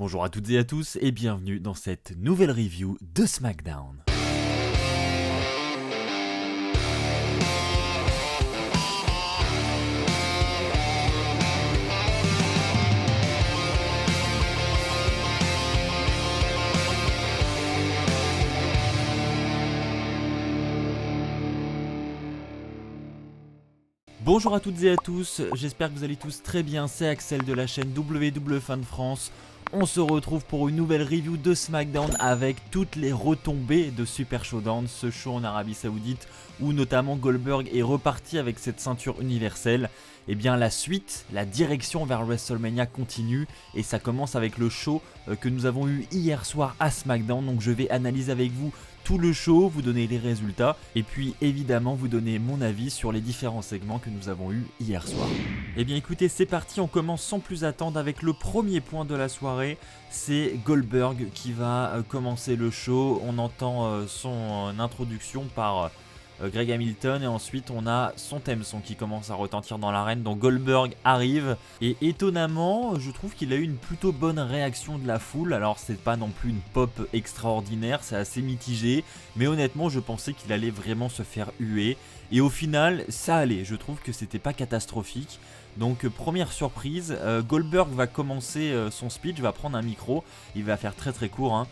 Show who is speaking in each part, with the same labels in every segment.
Speaker 1: Bonjour à toutes et à tous et bienvenue dans cette nouvelle review de SmackDown. Bonjour à toutes et à tous, j'espère que vous allez tous très bien, c'est Axel de la chaîne WWE Fan France. On se retrouve pour une nouvelle review de SmackDown avec toutes les retombées de Super Showdown, ce show en Arabie Saoudite où notamment Goldberg est reparti avec cette ceinture universelle. Et bien la suite, la direction vers WrestleMania continue et ça commence avec le show que nous avons eu hier soir à SmackDown. Donc je vais analyser avec vous tout le show, vous donner les résultats et puis évidemment vous donner mon avis sur les différents segments que nous avons eu hier soir. Et bien écoutez, c'est parti, on commence sans plus attendre avec le premier point de la soirée. C'est Goldberg qui va commencer le show. On entend son introduction par Greg Hamilton et ensuite on a son theme song qui commence à retentir dans l'arène. Donc Goldberg arrive et étonnamment je trouve qu'il a eu une plutôt bonne réaction de la foule. Alors c'est pas non plus une pop extraordinaire, c'est assez mitigé, mais honnêtement je pensais qu'il allait vraiment se faire huer et au final ça allait. Je trouve que c'était pas catastrophique. Donc première surprise, Goldberg va commencer son speech, va prendre un micro, il va faire très court hein.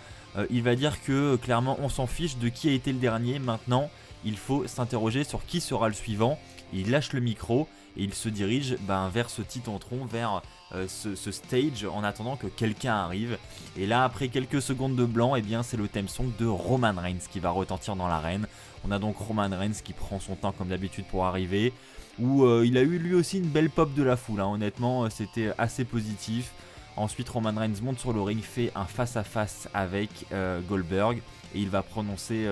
Speaker 1: Il va dire que clairement on s'en fiche de qui a été le dernier, maintenant il faut s'interroger sur qui sera le suivant. Il lâche le micro et il se dirige vers ce Titantron, vers ce stage en attendant que quelqu'un arrive. Et là après quelques secondes de blanc, et bien c'est le theme song de Roman Reigns qui va retentir dans l'arène. On a donc Roman Reigns qui prend son temps comme d'habitude pour arriver, où il a eu lui aussi une belle pop de la foule hein. Honnêtement c'était assez positif. Ensuite Roman Reigns monte sur le ring, fait un face à face avec Goldberg et il va prononcer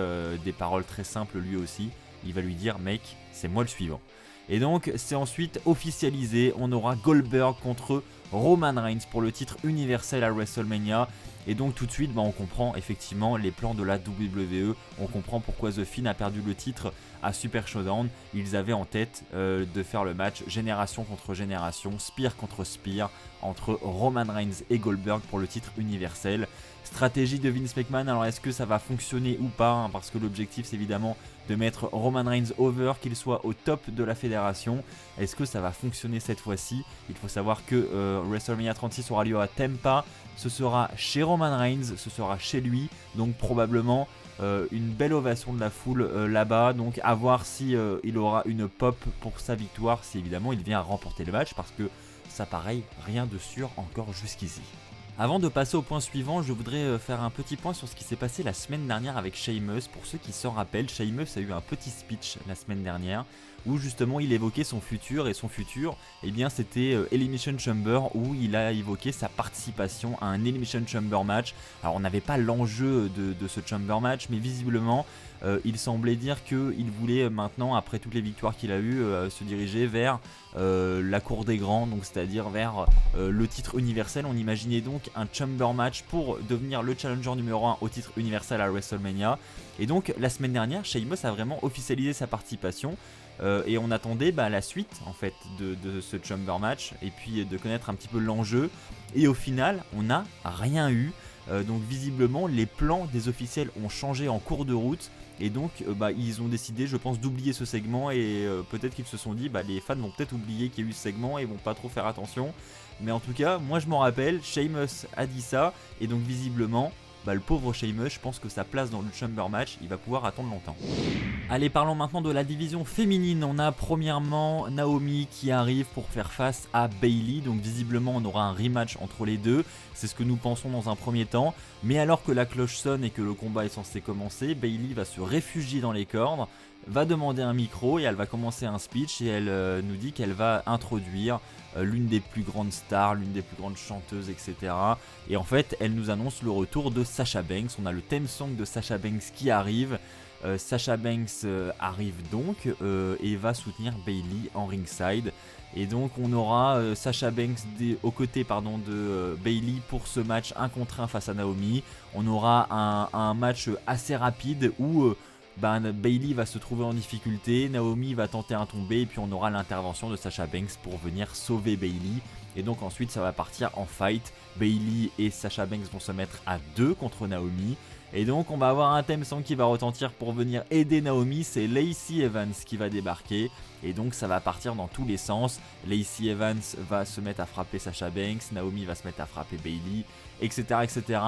Speaker 1: des paroles très simples lui aussi. Il va lui dire mec, c'est moi le suivant. Et donc c'est ensuite officialisé, on aura Goldberg contre Roman Reigns pour le titre universel à WrestleMania. Et donc tout de suite on comprend effectivement les plans de la WWE, on comprend pourquoi The Fiend a perdu le titre à Super Showdown. Ils avaient en tête de faire le match génération contre génération, spear contre spear entre Roman Reigns et Goldberg pour le titre universel. Stratégie de Vince McMahon, alors est-ce que ça va fonctionner ou pas hein, parce que l'objectif c'est évidemment de mettre Roman Reigns over, qu'il soit au top de la fédération. Est-ce que ça va fonctionner cette fois-ci? Il faut savoir que WrestleMania 36 aura lieu à Tampa, ce sera chez Roman Reigns, ce sera chez lui, donc probablement une belle ovation de la foule là-bas. Donc à voir si il aura une pop pour sa victoire, si évidemment il vient remporter le match, parce que ça pareil, rien de sûr encore jusqu'ici. Avant de passer au point suivant, je voudrais faire un petit point sur ce qui s'est passé la semaine dernière avec Sheamus. Pour ceux qui s'en rappellent, Sheamus a eu un petit speech la semaine dernière où justement il évoquait son futur, et son futur, eh bien c'était Elimination Chamber, où il a évoqué sa participation à un Elimination Chamber match. Alors on n'avait pas l'enjeu de ce Chamber match, mais visiblement il semblait dire qu'il voulait maintenant, après toutes les victoires qu'il a eues, se diriger vers la cour des grands, donc c'est-à-dire vers le titre universel. On imaginait donc un Chamber match pour devenir le challenger numéro 1 au titre universel à WrestleMania. Et donc la semaine dernière, Sheamus a vraiment officialisé sa participation. Et on attendait la suite en fait de ce Chamber match et puis de connaître un petit peu l'enjeu, et au final on n'a rien eu. Donc visiblement les plans des officiels ont changé en cours de route, et donc ils ont décidé, je pense, d'oublier ce segment, et peut-être qu'ils se sont dit les fans vont peut-être oublier qu'il y a eu ce segment et vont pas trop faire attention. Mais en tout cas moi je m'en rappelle, Sheamus a dit ça, et donc visiblement le pauvre Sheamus, je pense que sa place dans le Chamber match, il va pouvoir attendre longtemps. Allez, parlons maintenant de la division féminine. On a premièrement Naomi qui arrive pour faire face à Bayley. Donc visiblement on aura un rematch entre les deux, c'est ce que nous pensons dans un premier temps. Mais alors que la cloche sonne et que le combat est censé commencer, Bayley va se réfugier dans les cordes, va demander un micro et elle va commencer un speech, et elle nous dit qu'elle va introduire l'une des plus grandes stars, l'une des plus grandes chanteuses, etc. Et en fait elle nous annonce le retour de Sasha Banks. On a le theme song de Sasha Banks qui arrive. Sasha Banks arrive donc et va soutenir Bayley en ringside. Et donc on aura Sasha Banks aux côtés de Bayley pour ce match 1 contre 1 face à Naomi. On aura un match assez rapide où Bayley va se trouver en difficulté, Naomi va tenter un tombé et puis on aura l'intervention de Sasha Banks pour venir sauver Bayley. Et donc ensuite ça va partir en fight, Bayley et Sasha Banks vont se mettre à 2 contre Naomi. Et donc on va avoir un theme song qui va retentir pour venir aider Naomi, c'est Lacey Evans qui va débarquer. Et donc ça va partir dans tous les sens, Lacey Evans va se mettre à frapper Sasha Banks, Naomi va se mettre à frapper Bayley, etc. etc.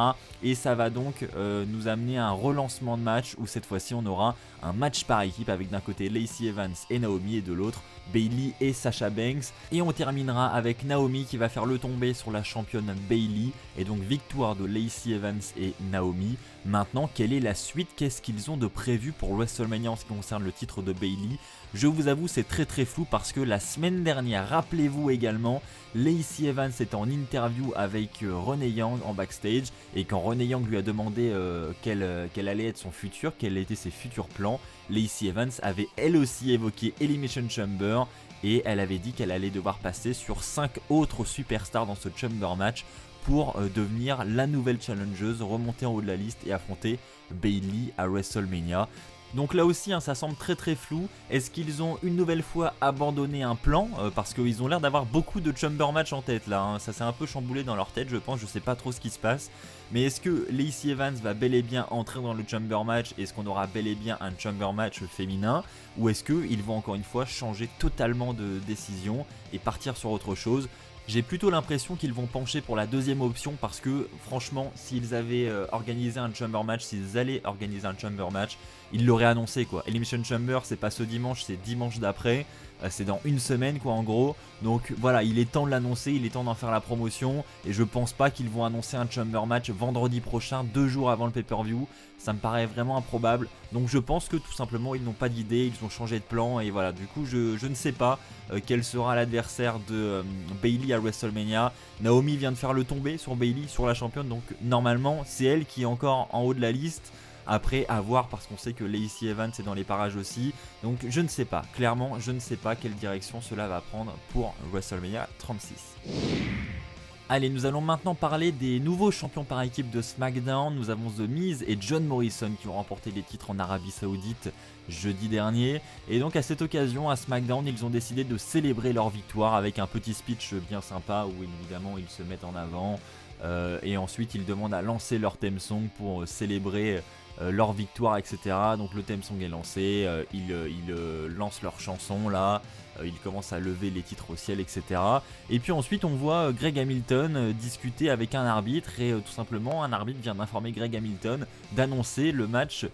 Speaker 1: Et ça va donc nous amener à un relancement de match où cette fois-ci on aura un match par équipe avec d'un côté Lacey Evans et Naomi et de l'autre Bayley et Sasha Banks. Et on terminera avec Naomi qui va faire le tombé sur la championne Bayley. Et donc victoire de Lacey Evans et Naomi. Maintenant, quelle est la suite? Qu'est-ce qu'ils ont de prévu pour WrestleMania en ce qui concerne le titre de Bayley? Je vous avoue, c'est très flou parce que la semaine dernière, rappelez-vous également, Lacey Evans était en interview avec Renee Young en backstage. Et quand Renee Young lui a demandé quel allait être son futur, quels étaient ses futurs plans, Lacey Evans avait elle aussi évoqué Elimination Chamber. Et elle avait dit qu'elle allait devoir passer sur 5 autres superstars dans ce Chamber match pour devenir la nouvelle challengeuse, remonter en haut de la liste et affronter Bayley à WrestleMania. Donc là aussi ça semble très flou. Est-ce qu'ils ont une nouvelle fois abandonné un plan parce qu'ils ont l'air d'avoir beaucoup de Chamber match en tête là, ça s'est un peu chamboulé dans leur tête je pense, je sais pas trop ce qui se passe. Mais est-ce que Lacey Evans va bel et bien entrer dans le Chamber match? Est-ce qu'on aura bel et bien un Chamber match féminin? Ou est-ce qu'ils vont encore une fois changer totalement de décision et partir sur autre chose? J'ai plutôt l'impression qu'ils vont pencher pour la deuxième option parce que franchement s'ils avaient organisé un Chamber match, s'ils allaient organiser un Chamber match, ils l'auraient annoncé quoi. Elimination Chamber c'est pas ce dimanche, c'est dimanche d'après, c'est dans une semaine quoi en gros. Donc voilà, il est temps de l'annoncer, il est temps d'en faire la promotion et je pense pas qu'ils vont annoncer un Chamber match vendredi prochain, 2 jours avant le pay-per-view. Ça me paraît vraiment improbable. Donc je pense que tout simplement ils n'ont pas d'idée, ils ont changé de plan et voilà, du coup je ne sais pas quel sera l'adversaire de Bayley à WrestleMania. Naomi vient de faire le tombé sur Bayley, sur la championne, donc normalement c'est elle qui est encore en haut de la liste. Après à voir parce qu'on sait que Lacey Evans est dans les parages aussi. Donc je ne sais pas, clairement je ne sais pas quelle direction cela va prendre pour WrestleMania 36. Allez, nous allons maintenant parler des nouveaux champions par équipe de SmackDown. Nous avons The Miz et John Morrison qui ont remporté les titres en Arabie Saoudite jeudi dernier. Et donc à cette occasion, à SmackDown, ils ont décidé de célébrer leur victoire avec un petit speech bien sympa où évidemment ils se mettent en avant. Et ensuite ils demandent à lancer leur theme song pour célébrer leur victoire, etc. Donc le theme song est lancé, ils lancent leur chanson là. Il commence à lever les titres au ciel, etc. Et puis ensuite on voit Greg Hamilton discuter avec un arbitre et tout simplement un arbitre vient d'informer Greg Hamilton d'annoncer le match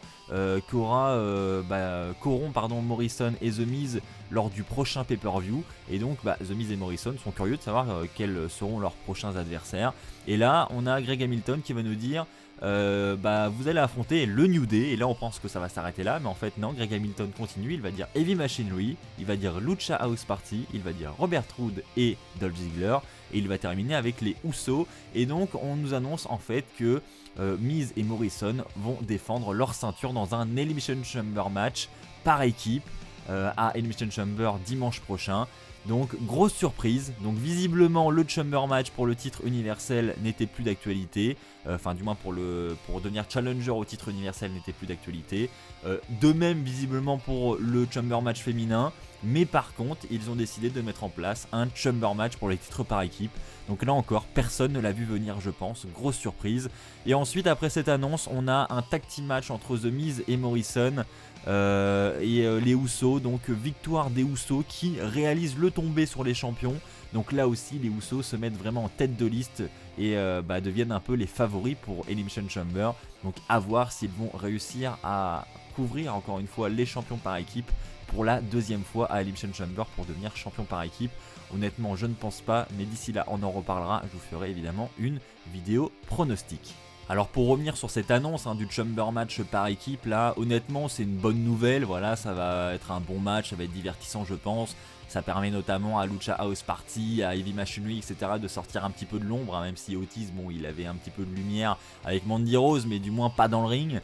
Speaker 1: qu'auront Morrison et The Miz lors du prochain pay-per-view. Et donc The Miz et Morrison sont curieux de savoir quels seront leurs prochains adversaires. Et là on a Greg Hamilton qui va nous dire vous allez affronter le New Day. Et là on pense que ça va s'arrêter là, mais en fait non, Greg Hamilton continue, il va dire Heavy Machinery, il va dire Lucha House Party, il va dire Robert Roode et Dolph Ziggler, et il va terminer avec les Usos. Et donc on nous annonce en fait que Miz et Morrison vont défendre leur ceinture dans un Elimination Chamber match par équipe à Elimination Chamber dimanche prochain. Donc grosse surprise, donc visiblement le Chamber match pour le titre universel n'était plus d'actualité, enfin du moins pour devenir challenger au titre universel n'était plus d'actualité, de même visiblement pour le Chamber match féminin, mais par contre ils ont décidé de mettre en place un Chamber match pour les titres par équipe. Donc là encore personne ne l'a vu venir je pense, grosse surprise. Et ensuite après cette annonce on a un tag team match entre The Miz et Morrison les Usos, donc victoire des Usos qui réalisent le tombé sur les champions. Donc là aussi les Usos se mettent vraiment en tête de liste et deviennent un peu les favoris pour Elimination Chamber. Donc à voir s'ils vont réussir à couvrir encore une fois les champions par équipe pour la deuxième fois à Elimination Chamber pour devenir champion par équipe. Honnêtement je ne pense pas, mais d'ici là on en reparlera, je vous ferai évidemment une vidéo pronostic. Alors pour revenir sur cette annonce du Chamber match par équipe, là honnêtement c'est une bonne nouvelle, voilà, ça va être un bon match, ça va être divertissant je pense. Ça permet notamment à Lucha House Party, à Heavy Machinery, etc. de sortir un petit peu de l'ombre, même si Otis, bon, il avait un petit peu de lumière avec Mandy Rose, mais du moins pas dans le ring.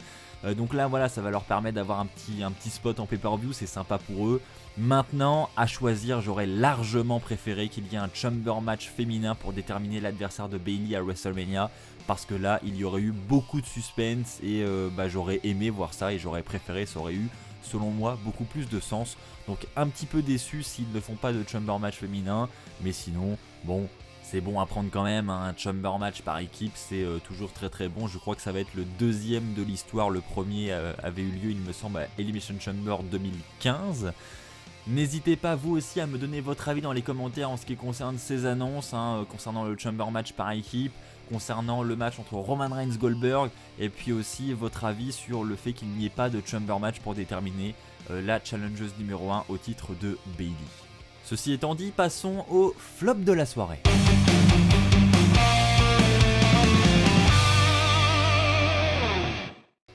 Speaker 1: Donc là voilà, ça va leur permettre d'avoir un petit spot en pay-per-view, c'est sympa pour eux. Maintenant, à choisir, j'aurais largement préféré qu'il y ait un Chamber match féminin pour déterminer l'adversaire de Bayley à WrestleMania, parce que là, il y aurait eu beaucoup de suspense et j'aurais aimé voir ça et j'aurais préféré, ça aurait eu, selon moi, beaucoup plus de sens. Donc un petit peu déçu s'ils ne font pas de Chamber match féminin, mais sinon, bon, c'est bon à prendre quand même, hein. Un Chamber match par équipe, c'est toujours très très bon. Je crois que ça va être le deuxième de l'histoire. Le premier avait eu lieu, il me semble, à Elimination Chamber 2015. N'hésitez pas vous aussi à me donner votre avis dans les commentaires en ce qui concerne ces annonces, hein, concernant le Chamber match par équipe, concernant le match entre Roman Reigns Goldberg, et puis aussi votre avis sur le fait qu'il n'y ait pas de Chamber match pour déterminer la challengeuse numéro 1 au titre de Bayley. Ceci étant dit, passons au flop de la soirée.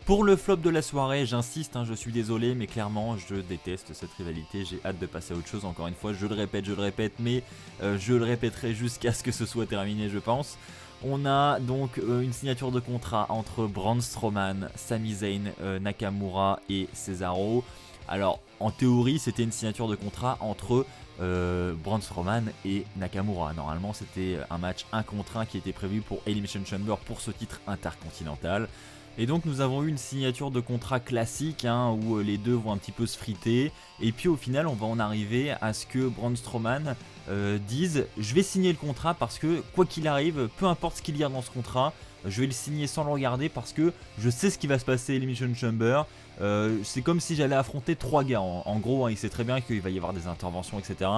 Speaker 1: Pour le flop de la soirée, j'insiste, hein, je suis désolé, mais clairement, je déteste cette rivalité. J'ai hâte de passer à autre chose. Encore une fois, je le répète, mais je le répéterai jusqu'à ce que ce soit terminé, je pense. On a donc une signature de contrat entre Braun Strowman, Sami Zayn, Nakamura et Cesaro. Alors, en théorie, c'était une signature de contrat entre Braun Strowman et Nakamura. Normalement, c'était un match 1 contre 1 qui était prévu pour Elimination Chamber pour ce titre intercontinental. Et donc nous avons eu une signature de contrat classique, hein, où les deux vont un petit peu se friter. Et puis au final on va en arriver à ce que Braun Strowman dise « Je vais signer le contrat parce que quoi qu'il arrive, peu importe ce qu'il y a dans ce contrat, je vais le signer sans le regarder parce que je sais ce qui va se passer à Elimination Chamber. C'est comme si j'allais affronter 3 gars. En gros, hein, il sait très bien qu'il va y avoir des interventions, etc.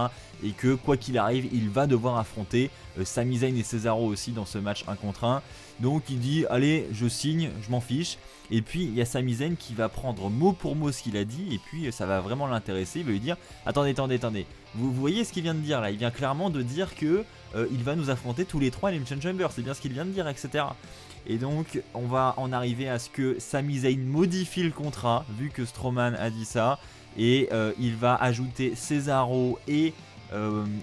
Speaker 1: Et que quoi qu'il arrive, il va devoir affronter Sami Zayn et Cesaro aussi dans ce match 1 contre 1. Donc il dit allez, je signe, je m'en fiche. Et puis il y a Sami Zayn qui va prendre mot pour mot ce qu'il a dit. Et puis ça va vraiment l'intéresser. Il va lui dire attendez. Vous voyez ce qu'il vient de dire là? Il vient clairement de dire que il va nous affronter tous les 3 à l'Elimination Chamber. C'est bien ce qu'il vient de dire, etc. Et donc on va en arriver à ce que Sami Zayn modifie le contrat, vu que Strowman a dit ça. Et il va ajouter Cesaro et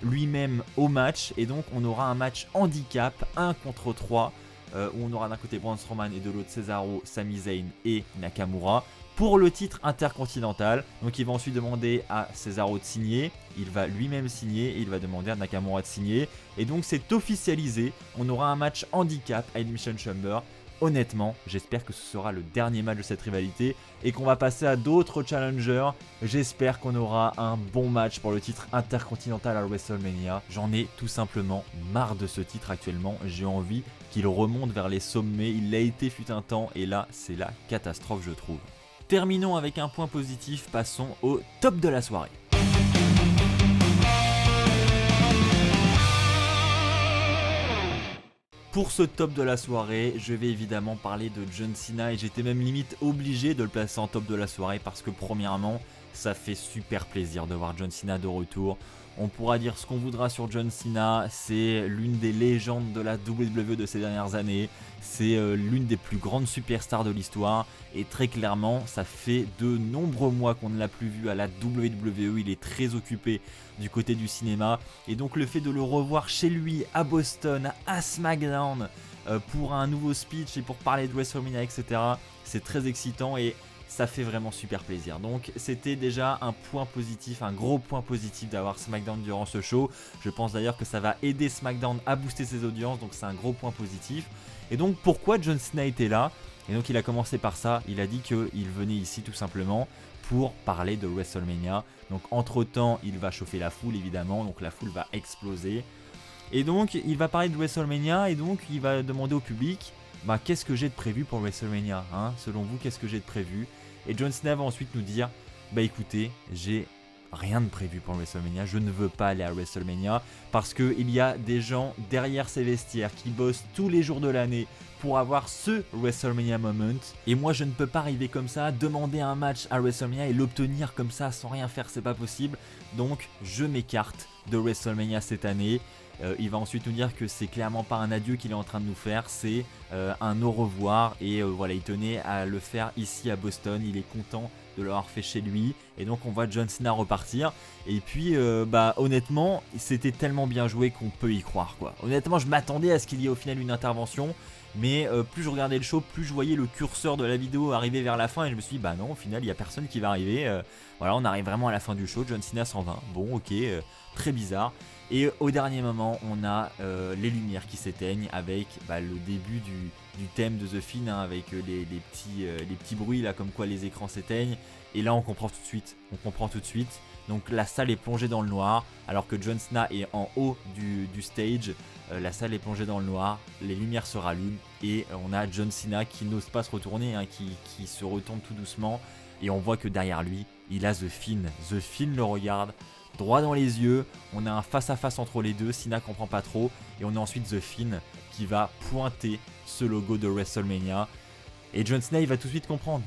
Speaker 1: lui-même au match. Et donc on aura un match handicap 1 contre 3. Où on aura d'un côté Braun Strowman et de l'autre Cesaro, Sami Zayn et Nakamura pour le titre intercontinental. Donc il va ensuite demander à Cesaro de signer, il va lui-même signer et il va demander à Nakamura de signer. Et donc c'est officialisé, on aura un match handicap à Elimination Chamber. Honnêtement, j'espère que ce sera le dernier match de cette rivalité et qu'on va passer à d'autres challengers. J'espère qu'on aura un bon match pour le titre intercontinental à WrestleMania. J'en ai tout simplement marre de ce titre actuellement. J'ai envie qu'il remonte vers les sommets. Il l'a été fut un temps et là, c'est la catastrophe, je trouve. Terminons avec un point positif, passons au top de la soirée. Pour ce top de la soirée, je vais évidemment parler de John Cena et j'étais même limite obligé de le placer en top de la soirée parce que premièrement, ça fait super plaisir de voir John Cena de retour. On pourra dire ce qu'on voudra sur John Cena, c'est l'une des légendes de la WWE de ces dernières années, c'est l'une des plus grandes superstars de l'histoire et très clairement ça fait de nombreux mois qu'on ne l'a plus vu à la WWE, il est très occupé du côté du cinéma et donc le fait de le revoir chez lui à Boston, à SmackDown pour un nouveau speech et pour parler de WrestleMania, etc. c'est très excitant et ça fait vraiment super plaisir. Donc c'était déjà un point positif, un gros point positif d'avoir SmackDown durant ce show. Je pense d'ailleurs que ça va aider SmackDown à booster ses audiences, donc c'est un gros point positif. Et donc pourquoi John Cena était là? Et donc il a commencé par ça, il a dit qu'il venait ici tout simplement pour parler de WrestleMania. Donc entre temps il va chauffer la foule évidemment, donc la foule va exploser. Et donc il va parler de WrestleMania et donc il va demander au public qu'est-ce que j'ai de prévu pour WrestleMania, hein? Selon vous, qu'est-ce que j'ai de prévu? Et John Cena va ensuite nous dire écoutez, j'ai rien de prévu pour WrestleMania, je ne veux pas aller à WrestleMania parce qu'il y a des gens derrière ces vestiaires qui bossent tous les jours de l'année pour avoir ce WrestleMania moment et moi je ne peux pas arriver comme ça, demander un match à WrestleMania et l'obtenir comme ça sans rien faire, c'est pas possible. Donc je m'écarte de WrestleMania cette année. Il va ensuite nous dire que c'est clairement pas un adieu qu'il est en train de nous faire, c'est un au revoir et voilà, il tenait à le faire ici à Boston, il est content de l'avoir fait chez lui et donc on voit John Cena repartir et puis honnêtement c'était tellement bien joué qu'on peut y croire quoi. Honnêtement je m'attendais à ce qu'il y ait au final une intervention Mais plus je regardais le show, plus je voyais le curseur de la vidéo arriver vers la fin et je me suis dit bah non, au final il n'y a personne qui va arriver. Voilà, on arrive vraiment à la fin du show, John Cena s'en va. Bon ok, très bizarre. Et au dernier moment, on a les lumières qui s'éteignent avec le début du thème de The Fiend, hein, avec les petits bruits là, comme quoi les écrans s'éteignent. Et là, on comprend tout de suite. Donc la salle est plongée dans le noir, alors que John Cena est en haut du stage. La salle est plongée dans le noir, les lumières se rallument et on a John Cena qui n'ose pas se retourner, hein, qui se retourne tout doucement. Et on voit que derrière lui, il a The Fiend. The Fiend le regarde droit dans les yeux, on a un face à face entre les deux, Cena comprend pas trop, et on a ensuite The Fiend qui va pointer ce logo de WrestleMania. Et John Cena il va tout de suite comprendre,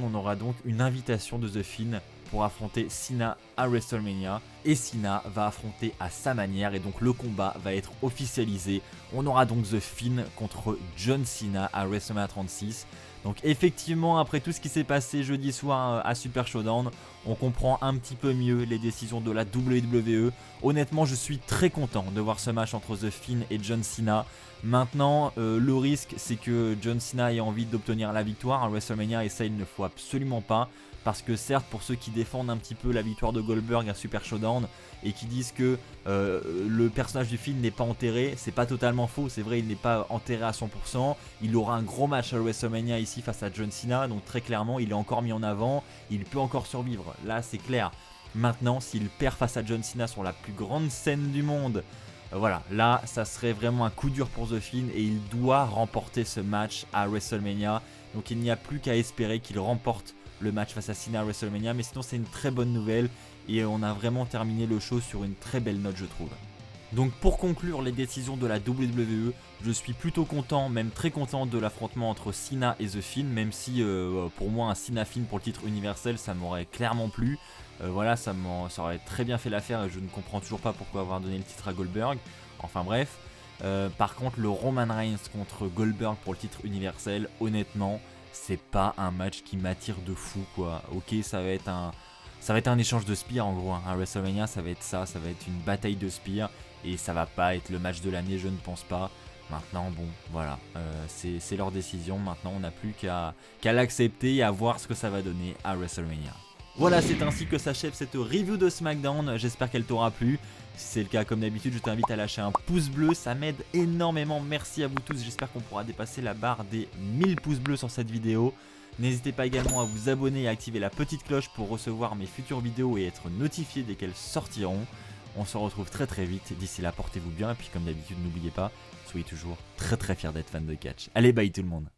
Speaker 1: on aura donc une invitation de The Fiend pour affronter Cena à WrestleMania, et Cena va affronter à sa manière, et donc le combat va être officialisé. On aura donc The Fiend contre John Cena à WrestleMania 36. Donc effectivement, après tout ce qui s'est passé jeudi soir à Super Showdown, on comprend un petit peu mieux les décisions de la WWE. Honnêtement, je suis très content de voir ce match entre The Fiend et John Cena. Maintenant, le risque, c'est que John Cena ait envie d'obtenir la victoire à WrestleMania, et ça, il ne faut absolument pas. Parce que certes, pour ceux qui défendent un petit peu la victoire de Goldberg à Super Showdown et qui disent que le personnage du film n'est pas enterré, c'est pas totalement faux. C'est vrai, il n'est pas enterré à 100%. Il aura un gros match à WrestleMania ici face à John Cena. Donc très clairement, il est encore mis en avant. Il peut encore survivre. Là, c'est clair. Maintenant, s'il perd face à John Cena sur la plus grande scène du monde, voilà, là, ça serait vraiment un coup dur pour The Fiend et il doit remporter ce match à WrestleMania. Donc il n'y a plus qu'à espérer qu'il remporte le match face à Cena à WrestleMania, mais sinon c'est une très bonne nouvelle et on a vraiment terminé le show sur une très belle note, je trouve. Donc pour conclure les décisions de la WWE, je suis plutôt content, même très content de l'affrontement entre Cena et The Fiend, même si pour moi un Cena Fiend pour le titre universel ça m'aurait clairement plu. Voilà, ça aurait très bien fait l'affaire et je ne comprends toujours pas pourquoi avoir donné le titre à Goldberg. Enfin bref, par contre le Roman Reigns contre Goldberg pour le titre universel, honnêtement, c'est pas un match qui m'attire de fou quoi. Ok, ça va être un échange de spears en gros, hein. À WrestleMania ça va être ça, ça va être une bataille de spears et ça va pas être le match de l'année, je ne pense pas. Maintenant bon voilà, c'est leur décision, maintenant on n'a plus qu'à l'accepter et à voir ce que ça va donner à WrestleMania. Voilà, c'est ainsi que s'achève cette review de SmackDown, j'espère qu'elle t'aura plu. Si c'est le cas, comme d'habitude, je t'invite à lâcher un pouce bleu, ça m'aide énormément, merci à vous tous, j'espère qu'on pourra dépasser la barre des 1000 pouces bleus sur cette vidéo. N'hésitez pas également à vous abonner et à activer la petite cloche pour recevoir mes futures vidéos et être notifié dès qu'elles sortiront. On se retrouve très très vite, d'ici là portez-vous bien, et puis comme d'habitude n'oubliez pas, soyez toujours très très fiers d'être fan de catch. Allez, bye tout le monde.